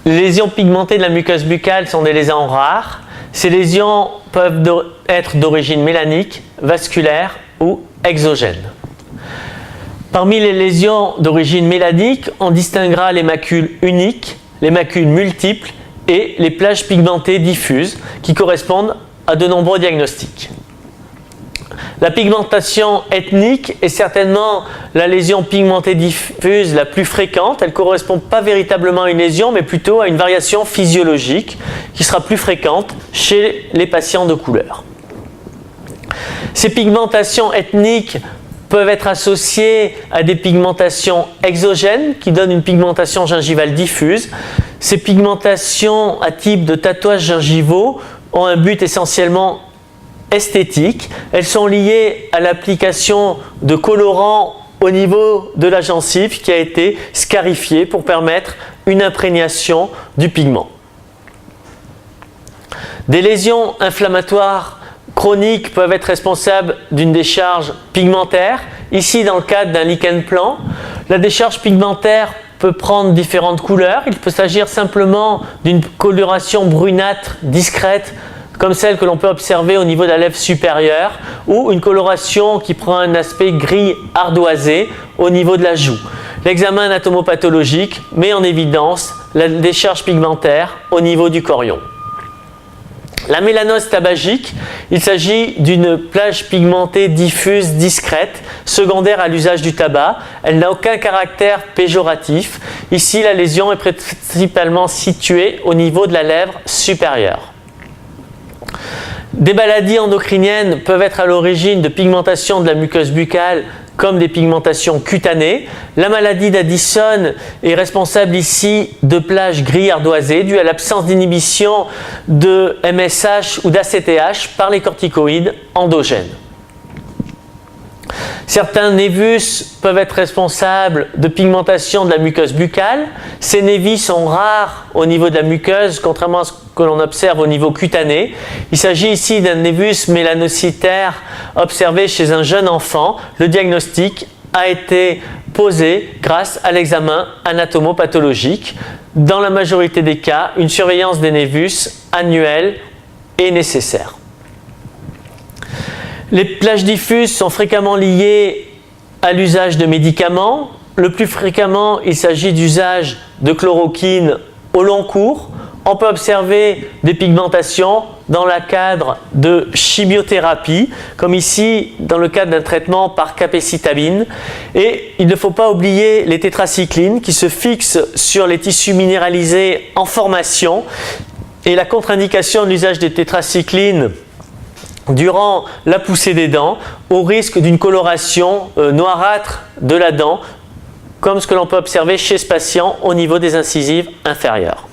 Les lésions pigmentées de la muqueuse buccale sont des lésions rares. Ces lésions peuvent être d'origine mélanique, vasculaire ou exogène. Parmi les lésions d'origine mélanique, on distinguera les macules uniques, les macules multiples et les plages pigmentées diffuses qui correspondent à de nombreux diagnostics. La pigmentation ethnique est certainement la lésion pigmentée diffuse la plus fréquente. Elle ne correspond pas véritablement à une lésion, mais plutôt à une variation physiologique qui sera plus fréquente chez les patients de couleur. Ces pigmentations ethniques peuvent être associées à des pigmentations exogènes qui donnent une pigmentation gingivale diffuse. Ces pigmentations à type de tatouages gingivaux ont un but essentiellement esthétique. Elles sont liées à l'application de colorants au niveau de la gencive qui a été scarifiée pour permettre une imprégnation du pigment. Des lésions inflammatoires chroniques peuvent être responsables d'une décharge pigmentaire. Ici, dans le cadre d'un lichen plan, la décharge pigmentaire peut prendre différentes couleurs. Il peut s'agir simplement d'une coloration brunâtre discrète, comme celle que l'on peut observer au niveau de la lèvre supérieure, ou une coloration qui prend un aspect gris ardoisé au niveau de la joue. L'examen anatomopathologique met en évidence la décharge pigmentaire au niveau du chorion. La mélanose tabagique, il s'agit d'une plage pigmentée diffuse discrète, secondaire à l'usage du tabac. Elle n'a aucun caractère péjoratif. Ici, la lésion est principalement située au niveau de la lèvre supérieure. Des maladies endocriniennes peuvent être à l'origine de pigmentation de la muqueuse buccale comme des pigmentations cutanées. La maladie d'Addison est responsable ici de plages gris ardoisées dues à l'absence d'inhibition de MSH ou d'ACTH par les corticoïdes endogènes. Certains névus peuvent être responsables de pigmentation de la muqueuse buccale. Ces névis sont rares au niveau de la muqueuse, contrairement à ce que l'on observe au niveau cutané. Il s'agit ici d'un névus mélanocytaire observé chez un jeune enfant. Le diagnostic a été posé grâce à l'examen anatomopathologique. Dans la majorité des cas, une surveillance des névus annuelle est nécessaire. Les plages diffuses sont fréquemment liées à l'usage de médicaments. Le plus fréquemment, il s'agit d'usage de chloroquine au long cours. On peut observer des pigmentations dans le cadre de chimiothérapie, comme ici dans le cadre d'un traitement par capecitabine. Et il ne faut pas oublier les tétracyclines qui se fixent sur les tissus minéralisés en formation. Et la contre-indication de l'usage des tétracyclines durant la poussée des dents, au risque d'une coloration noirâtre de la dent, comme ce que l'on peut observer chez ce patient au niveau des incisives inférieures.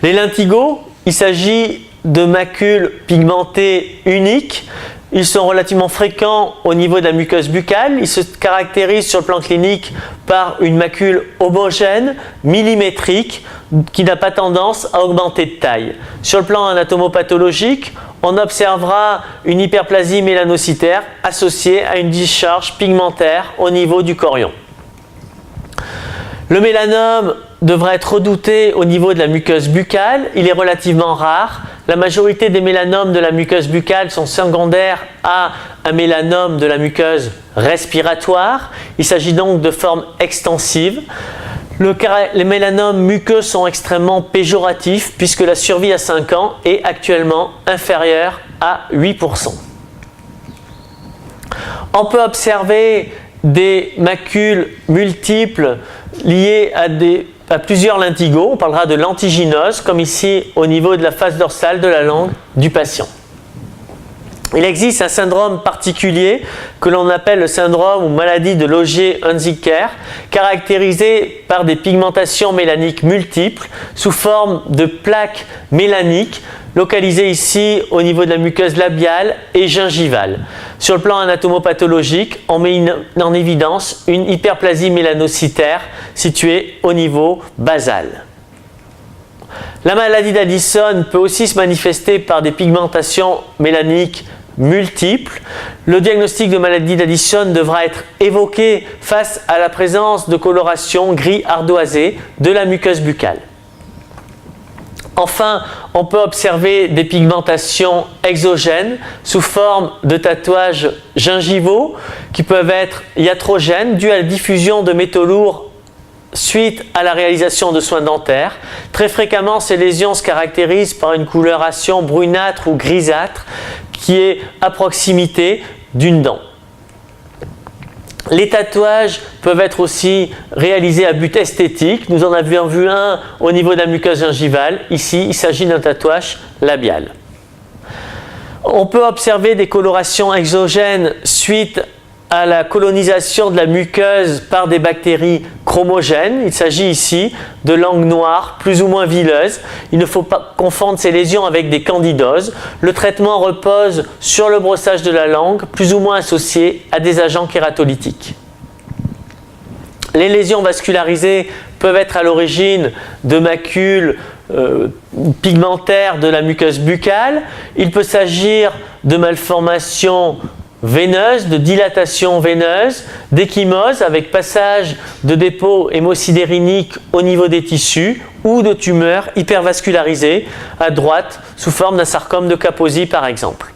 Les lentigos, il s'agit de macules pigmentées uniques. Ils sont relativement fréquents au niveau de la muqueuse buccale. Ils se caractérisent sur le plan clinique par une macule homogène, millimétrique, qui n'a pas tendance à augmenter de taille. Sur le plan anatomopathologique, on observera une hyperplasie mélanocytaire associée à une discharge pigmentaire au niveau du chorion. Le mélanome devrait être redouté au niveau de la muqueuse buccale. Il est relativement rare. La majorité des mélanomes de la muqueuse buccale sont secondaires à un mélanome de la muqueuse respiratoire. Il s'agit donc de formes extensives. Les mélanomes muqueux sont extrêmement péjoratifs puisque la survie à 5 ans est actuellement inférieure à 8%. On peut observer des macules multiples liées à plusieurs lentigos. On parlera de lentigynose, comme ici au niveau de la face dorsale de la langue du patient. Il existe un syndrome particulier que l'on appelle le syndrome ou maladie de Logier-Hunziker, caractérisé par des pigmentations mélaniques multiples sous forme de plaques mélaniques localisées ici au niveau de la muqueuse labiale et gingivale. Sur le plan anatomopathologique, on met en évidence une hyperplasie mélanocytaire située au niveau basal. La maladie d'Addison peut aussi se manifester par des pigmentations mélaniques multiples. Le diagnostic de maladie d'Addison devra être évoqué face à la présence de coloration gris ardoisé de la muqueuse buccale. Enfin, on peut observer des pigmentations exogènes sous forme de tatouages gingivaux qui peuvent être iatrogènes dus à la diffusion de métaux lourds suite à la réalisation de soins dentaires. Très fréquemment, ces lésions se caractérisent par une coloration brunâtre ou grisâtre qui est à proximité d'une dent. Les tatouages peuvent être aussi réalisés à but esthétique. Nous en avions vu un au niveau de la muqueuse gingivale. Ici, il s'agit d'un tatouage labial. On peut observer des colorations exogènes suite à la colonisation de la muqueuse par des bactéries chromogènes. Il s'agit ici de langues noires plus ou moins vileuses. Il ne faut pas confondre ces lésions avec des candidoses. Le traitement repose sur le brossage de la langue, plus ou moins associé à des agents kératolytiques. Les lésions vascularisées peuvent être à l'origine de macules pigmentaires de la muqueuse buccale. Il peut s'agir de malformations veineuse, de dilatation veineuse, d'échymose avec passage de dépôts hémosidériniques au niveau des tissus ou de tumeurs hypervascularisées à droite sous forme d'un sarcome de Kaposi par exemple.